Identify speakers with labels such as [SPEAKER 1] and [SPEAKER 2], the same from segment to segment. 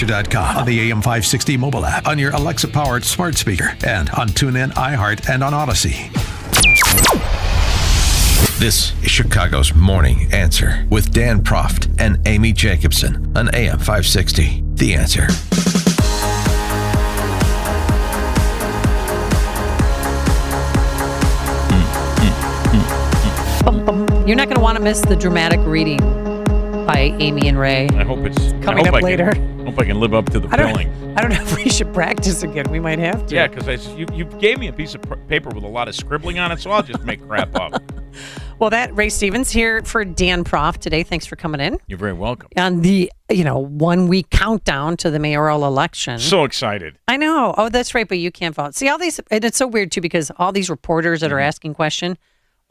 [SPEAKER 1] KW.com, on the AM560 mobile app, on your Alexa-powered smart speaker, and on TuneIn, iHeart, and on Odyssey. This is Chicago's Morning Answer with Dan Proft and Amy Jacobson on AM560. The Answer.
[SPEAKER 2] You're not going to want to miss the dramatic reading by Amy and Ray.
[SPEAKER 3] I hope it's
[SPEAKER 2] coming up later.
[SPEAKER 3] I hope I can live up to the billing.
[SPEAKER 2] I don't know if we should practice again. We might have to.
[SPEAKER 3] Yeah, because you gave me a piece of paper with a lot of scribbling on it, so I'll just make crap up.
[SPEAKER 2] Well, Ray Stevens here for Dan Proft today. Thanks for coming in.
[SPEAKER 3] You're very welcome.
[SPEAKER 2] On the 1 week countdown to the mayoral election.
[SPEAKER 3] So excited.
[SPEAKER 2] I know. Oh, that's right, but you can't vote. See, all these, and it's so weird too because all these reporters that are asking questions,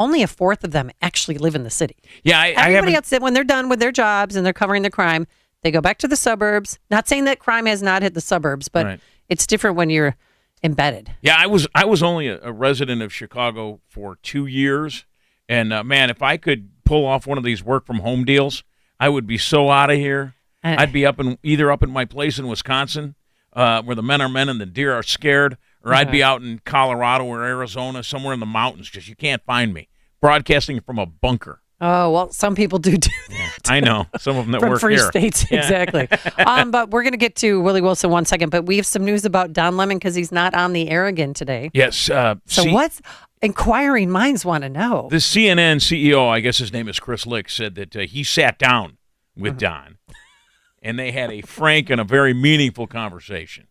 [SPEAKER 2] only a fourth of them actually live in the city.
[SPEAKER 3] Yeah,
[SPEAKER 2] everybody else, when they're done with their jobs and they're covering the crime, they go back to the suburbs. Not saying that crime has not hit the suburbs, but it's different when you're embedded.
[SPEAKER 3] Yeah, I was only a resident of Chicago for 2 years, and man, if I could pull off one of these work from home deals, I would be so out of here. I'd be either up in my place in Wisconsin, where the men are men and the deer are scared, or I'd be out in Colorado or Arizona, somewhere in the mountains, because you can't find me. Broadcasting from a bunker.
[SPEAKER 2] Oh, well, some people do that.
[SPEAKER 3] Yeah, I know. Some of them that
[SPEAKER 2] from
[SPEAKER 3] work
[SPEAKER 2] free
[SPEAKER 3] here.
[SPEAKER 2] states, exactly. But we're going to get to Willie Wilson 1 second, but we have some news about Don Lemon because he's not on the air again today.
[SPEAKER 3] Yes.
[SPEAKER 2] So what's inquiring minds want to know?
[SPEAKER 3] The CNN CEO, I guess his name is Chris Lick, said that he sat down with Don, and they had a frank and a very meaningful conversation,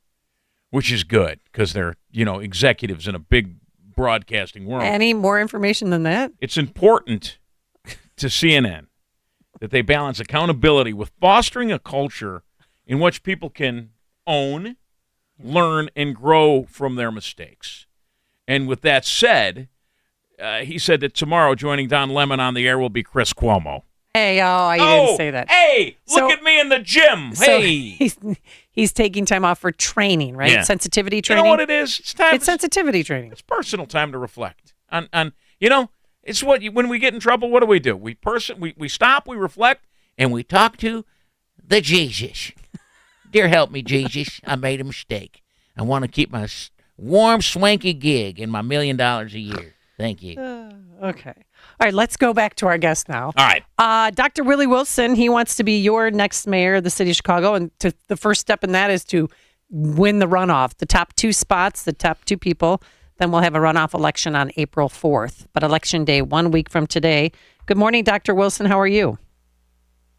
[SPEAKER 3] which is good because they're, executives in a big broadcasting world.
[SPEAKER 2] Any more information than that?
[SPEAKER 3] It's important to CNN that they balance accountability with fostering a culture in which people can own, learn, and grow from their mistakes. And with that said, he said that tomorrow joining Don Lemon on the air will be Chris Cuomo.
[SPEAKER 2] Hey, you didn't say that.
[SPEAKER 3] Hey, look at me in the gym. Hey.
[SPEAKER 2] He's taking time off for training, right?
[SPEAKER 3] Yeah.
[SPEAKER 2] Sensitivity training.
[SPEAKER 3] You know what it is? It's
[SPEAKER 2] sensitivity training.
[SPEAKER 3] It's personal time to reflect on it's when we get in trouble, what do? We stop, we reflect, and we talk to the Jesus. Dear help me, Jesus. I made a mistake. I want to keep my warm, swanky gig and my $1 million a year. Thank you.
[SPEAKER 2] Okay. All right, let's go back to our guest now.
[SPEAKER 3] All right.
[SPEAKER 2] Dr. Willie Wilson, he wants to be your next mayor of the city of Chicago, and the first step in that is to win the runoff, the top 2 spots, the top 2 people. Then we'll have a runoff election on April 4th. But election day, 1 week from today. Good morning, Dr. Wilson. How are you?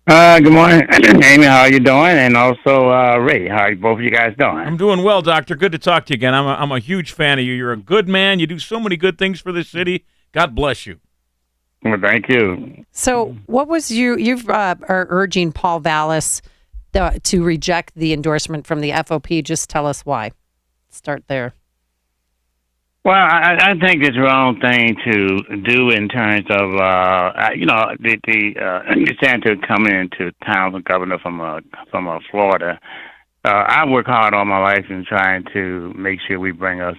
[SPEAKER 4] Good morning, Amy. How are you doing? And also, Ray, how are both of you guys doing?
[SPEAKER 3] I'm doing well, Doctor. Good to talk to you again. I'm a huge fan of you. You're a good man. You do so many good things for this city. God bless you.
[SPEAKER 4] Well, thank you.
[SPEAKER 2] So what was you've are urging Paul Vallas to reject the endorsement from the FOP. Just tell us why. Start there.
[SPEAKER 4] Well, I think it's the wrong thing to do in terms of, the senator coming into town, the governor from Florida. I work hard all my life in trying to make sure we bring us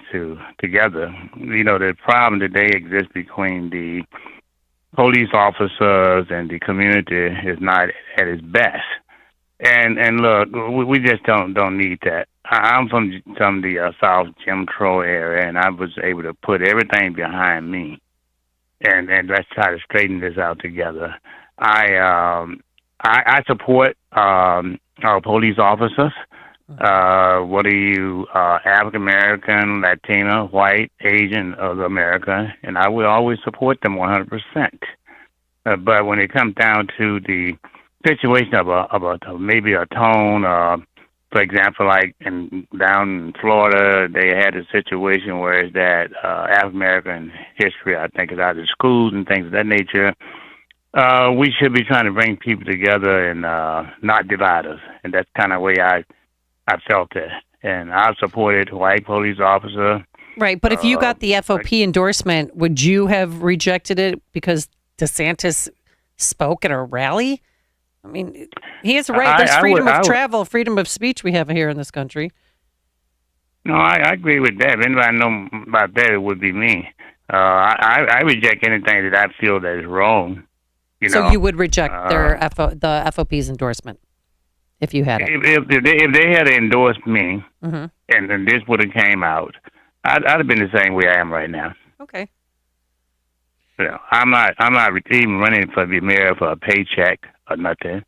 [SPEAKER 4] together. The problem today exists between the police officers and the community is not at its best. And look, we just don't need that. I'm from the South Jim Crow area, and I was able to put everything behind me, and let's try to straighten this out together. I support our police officers. Whether you African American, Latino, white, Asian, or American, and I will always support them 100%. But when it comes down to the situation of maybe a tone, for example, like down in Florida, they had a situation where it's that African American history, I think, is out of schools and things of that nature. We should be trying to bring people together and not divide us, and that's kind of the way I felt it. And I supported white police officer.
[SPEAKER 2] Right, but if you got the FOP endorsement, would you have rejected it because DeSantis spoke at a rally? I mean, he has a right. There's freedom of travel, freedom of speech we have here in this country.
[SPEAKER 4] No, I agree with that. If anybody know about that, it would be me. I reject anything that I feel that is wrong.
[SPEAKER 2] So you would reject the FOP's endorsement if you had it.
[SPEAKER 4] If they had endorsed me,
[SPEAKER 2] Mm-hmm.
[SPEAKER 4] and this would have came out, I'd have been the same way I am right now.
[SPEAKER 2] Okay.
[SPEAKER 4] You know, I'm not even running for the mayor for a paycheck or nothing.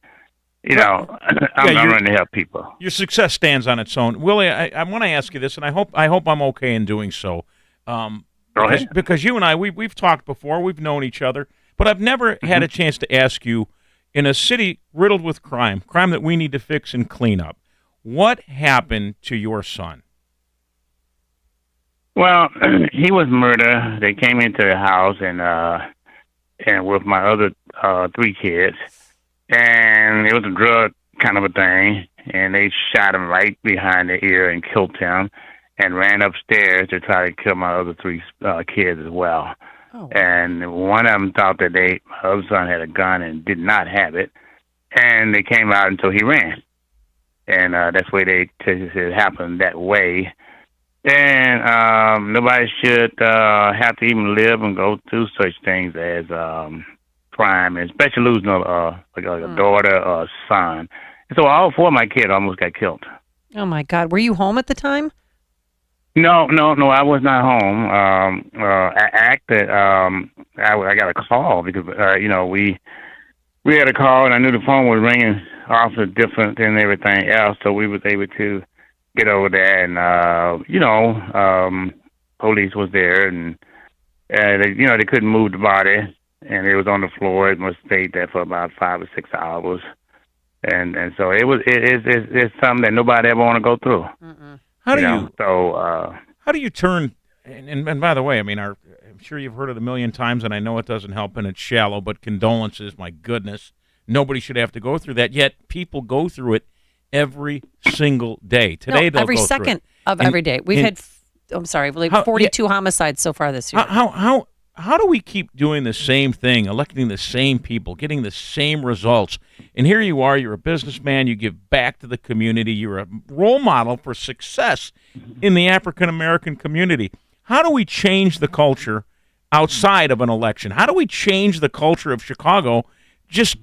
[SPEAKER 4] You know, I'm running to help people.
[SPEAKER 3] Your success stands on its own. Willie, I want to ask you this, and I hope I'm okay in doing so. Because you and I, we've talked before, we've known each other, but I've never had a chance to ask you, in a city riddled with crime that we need to fix and clean up, what happened to your son?
[SPEAKER 4] Well, he was murdered. They came into the house and with my other 3 kids, and it was a drug kind of a thing, and they shot him right behind the ear and killed him, and ran upstairs to try to kill my other 3 kids as well. Oh. And one of them thought that my other son had a gun and did not have it, and they came out until he ran, and that's why it happened that way. And nobody should have to even live and go through such things as crime, and especially losing a daughter or a son. And so all 4 of my kids almost got killed.
[SPEAKER 2] Oh my God! Were you home at the time?
[SPEAKER 4] No, I was not home. I got a call because we had a call, and I knew the phone was ringing off different than everything else, so we was able to get over there, and police was there, and they couldn't move the body, and it was on the floor. It must stayed there for about 5 or 6 hours, and so it's something that nobody ever want to go through.
[SPEAKER 2] Mm-mm.
[SPEAKER 3] How do you turn? And by the way, I mean, I'm sure you've heard it a million times, and I know it doesn't help, and it's shallow. But condolences, my goodness, nobody should have to go through that. Yet people go through it every single day. Today, they'll
[SPEAKER 2] every
[SPEAKER 3] go
[SPEAKER 2] second of every day. We've had, 42 homicides so far this year.
[SPEAKER 3] How do we keep doing the same thing, electing the same people, getting the same results? And here you are, you're a businessman, you give back to the community, you're a role model for success in the African-American community. How do we change the culture outside of an election? How do we change the culture of Chicago just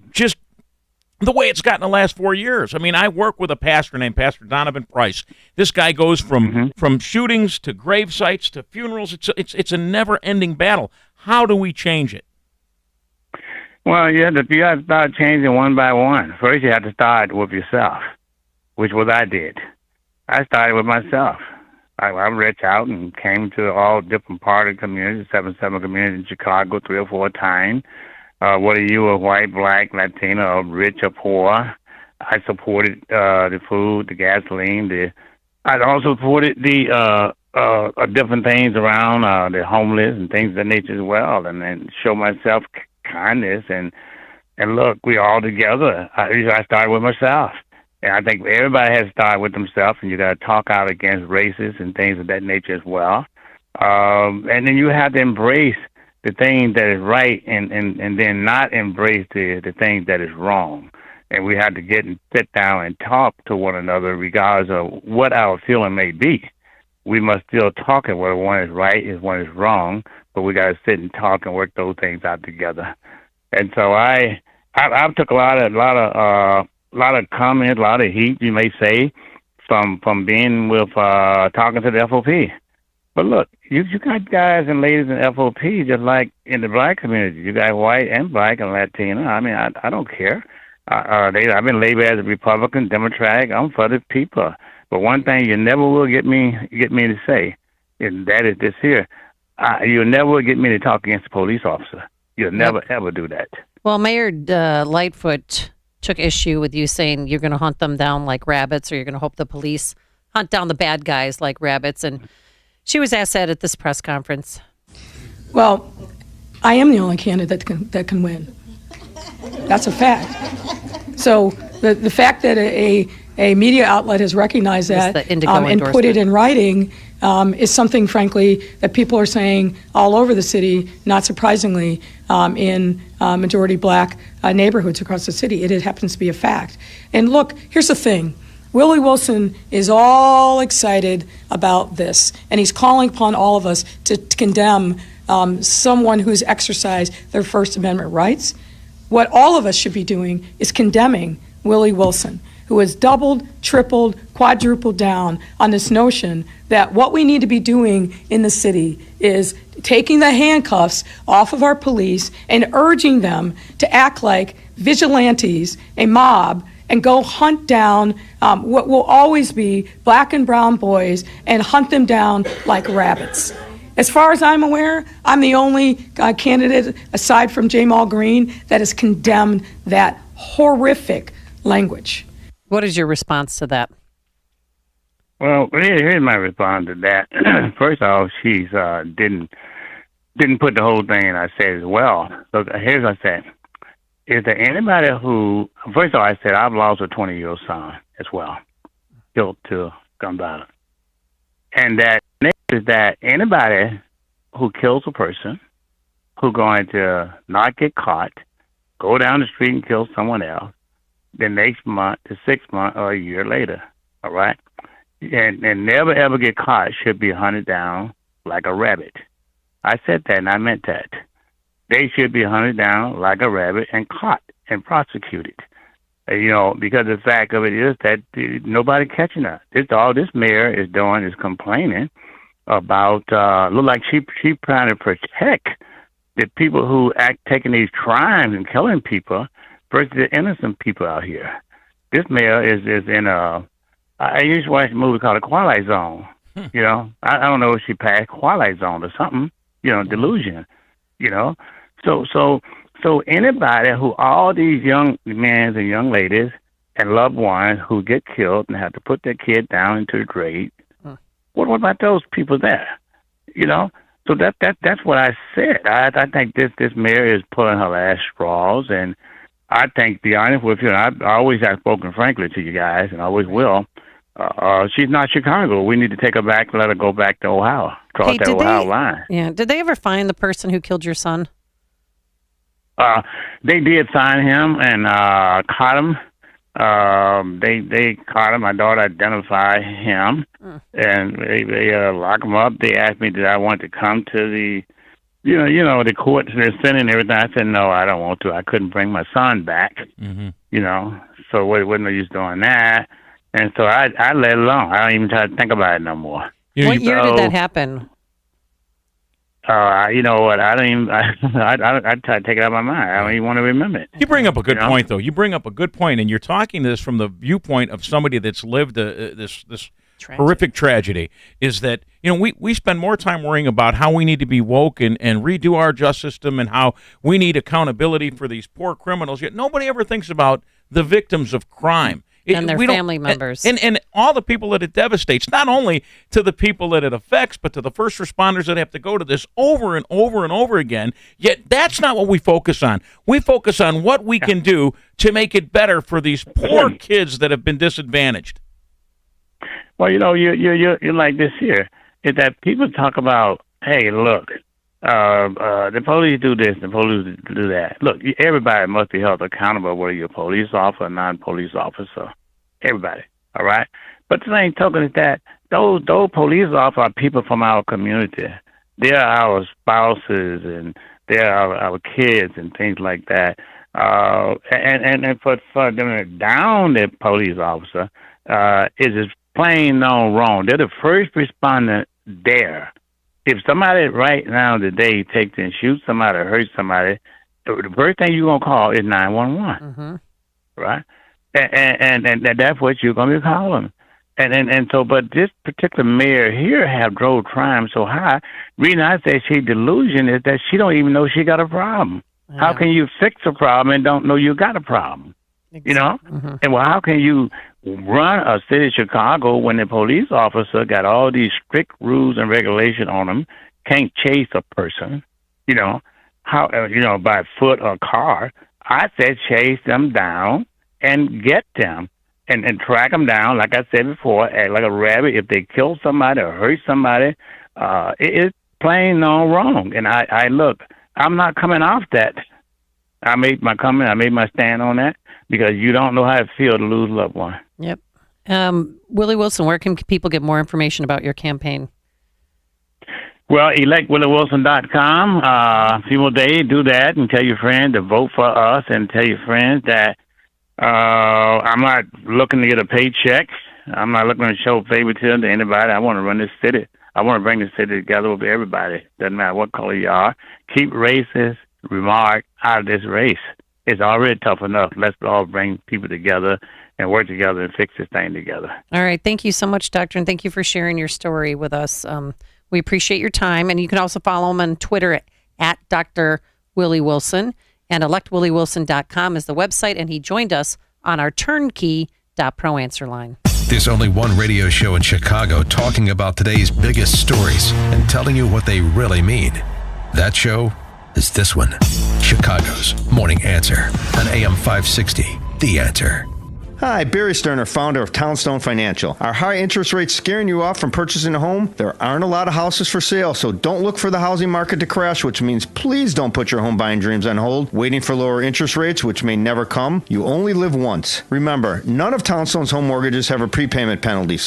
[SPEAKER 3] the way it's gotten the last 4 years? I mean, I work with a pastor named Pastor Donovan Price. This guy goes from shootings to grave sites to funerals. It's a never-ending battle. How do we change it?
[SPEAKER 4] Well, you have to start changing one by one. First, you have to start with yourself, which was I did. I started with myself. I reached out and came to all different part of the community, 7 communities in Chicago 3 or 4 times. Whether you were white, black, Latino, or rich or poor, I supported the food, the gasoline. I also supported the different things around the homeless and things of that nature as well, and then show myself kindness and look, we all together. I started with myself, and I think everybody has to start with themselves, and you got to talk out against races and things of that nature as well, and then you have to embrace the thing that is right and then not embrace the thing that is wrong. And we have to sit down and talk to one another regardless of what our feeling may be. We must still talk and whether one is right and one is wrong, but we got to sit and talk and work those things out together. And so I took a lot of comments, a lot of heat, you may say, from being with talking to the FOP. But look, you got guys and ladies in FOP just like in the black community. You got white and black and Latino. I mean, I don't care. I've been labeled as a Republican, Democratic. I'm for the people. But one thing you never will get me to say, and that is this here. You'll never get me to talk against a police officer. You'll never, ever do that.
[SPEAKER 2] Well, Mayor Lightfoot took issue with you saying you're going to hunt them down like rabbits, or you're going to hope the police hunt down the bad guys like rabbits. And she was asked that at this press conference.
[SPEAKER 5] Well, I am the only candidate that can win. That's a fact. So the fact that a media outlet has recognized that and put it in writing is something, frankly, that people are saying all over the city, not surprisingly, in majority black neighborhoods across the city. It happens to be a fact. And look, here's the thing. Willie Wilson is all excited about this, and he's calling upon all of us to condemn someone who's exercised their First Amendment rights. What all of us should be doing is condemning Willie Wilson. who has doubled, tripled, quadrupled down on this notion that what we need to be doing in the city is taking the handcuffs off of our police and urging them to act like vigilantes, a mob, and go hunt down what will always be black and brown boys and hunt them down like rabbits. As far as I'm aware, I'm the only candidate, aside from Jamal Green, that has condemned that horrific language.
[SPEAKER 2] What is your response to that?
[SPEAKER 4] Well, here's my response to that. First off, she's didn't put the whole thing in I said as well. So here's what I said. Is there anybody who, first of all, I said I've lost a 20-year-old son as well, killed to gun violence. And that is that anybody who kills a person who's going to not get caught, go down the street and kill someone else, the next month, the 6 months, or a year later, all right? And never, ever get caught should be hunted down like a rabbit. I said that, and I meant that. They should be hunted down like a rabbit and caught and prosecuted. Because the fact of it is that nobody catching her. All this mayor is doing is complaining about, look like she trying to protect the people who taking these crimes and killing people versus the innocent people out here. This mayor is in I used to watch a movie called The Twilight Zone. I don't know if she passed Twilight Zone or something, delusion, So anybody who, all these young men and young ladies and loved ones who get killed and have to put their kid down into the grave, what about those people there? So that's what I said. I think this mayor is pulling her last straws, and I think, to be honest with you, and I always have spoken frankly to you guys, and I always will. She's not Chicago. We need to take her back and let her go back to Ohio, cross that Ohio line.
[SPEAKER 2] Yeah. Did they ever find the person who killed your son?
[SPEAKER 4] They did find him and caught him. They caught him. My daughter identified him, and they locked him up. They asked me did I want to come to the, the court, the Senate and everything. I said no, I don't want to. I couldn't bring my son back. So what wasn't no use doing that. And so I let it alone. I don't even try to think about it no more.
[SPEAKER 2] What year did that happen?
[SPEAKER 4] You know what? I don't even. I try to take it out of my mind. I don't even want to remember it.
[SPEAKER 3] You bring up a good point, though. You bring up a good point, and you're talking this from the viewpoint of somebody that's lived this horrific tragedy. Is that we spend more time worrying about how we need to be woke and redo our justice system and how we need accountability for these poor criminals. Yet nobody ever thinks about the victims of crime.
[SPEAKER 2] And their family members.
[SPEAKER 3] And all the people that it devastates, not only to the people that it affects, but to the first responders that have to go to this over and over and over again. Yet that's not what we focus on. We focus on what we can do to make it better for these poor kids that have been disadvantaged.
[SPEAKER 4] Well, you're like this here, is that people talk about, hey, look, the police do this, the police do that. Look, everybody must be held accountable, whether you're a police officer or non-police officer. Everybody, all right? But the same token is that those police officers are people from our community. They're our spouses and they're our kids and things like that. And for them to down the police officer is just plain known wrong. They're the first responder there. If somebody right now today takes and shoots somebody or hurts somebody, the first thing you're going to call is 911, right? And that's what you're going to be calling. And so, but this particular mayor here have drove crime so high. Reason I say she delusion is that she don't even know she got a problem. Yeah. How can you fix a problem and don't know you got a problem? Exactly. And well, how can you run a city of Chicago when the police officer got all these strict rules and regulations on them, can't chase a person, how by foot or car? I said chase them down and get them and track them down, like I said before, like a rabbit. If they kill somebody or hurt somebody, it's plain no wrong. And I look, I'm not coming off that. I made my comment. I made my stand on that because you don't know how it feels to lose a loved one.
[SPEAKER 2] Yep. Willie Wilson, where can people get more information about your campaign?
[SPEAKER 4] Well, electwilliewilson.com. People, they do that and tell your friends to vote for us and tell your friends that I'm not looking to get a paycheck. I'm not looking to show favoritism to anybody. I want to run this city. I want to bring the city together with everybody. Doesn't matter what color you are. Keep racist remark out of this race. It's already tough enough. Let's all bring people together and work together and fix this thing together.
[SPEAKER 2] All right. Thank you so much, Doctor, and thank you for sharing your story with us. We appreciate your time, and you can also follow him on Twitter at Dr. Willie Wilson, and electwilliewilson.com is the website, and he joined us on our turnkey.pro answer line.
[SPEAKER 1] There's only one radio show in Chicago talking about today's biggest stories and telling you what they really mean. That show is this one, Chicago's Morning Answer on AM 560, The Answer.
[SPEAKER 6] Hi, Barry Sterner, founder of Townstone Financial. Are high interest rates scaring you off from purchasing a home? There aren't a lot of houses for sale, so don't look for the housing market to crash, which means please don't put your home buying dreams on hold, waiting for lower interest rates, which may never come. You only live once. Remember, none of Townstone's home mortgages have a prepayment penalty, so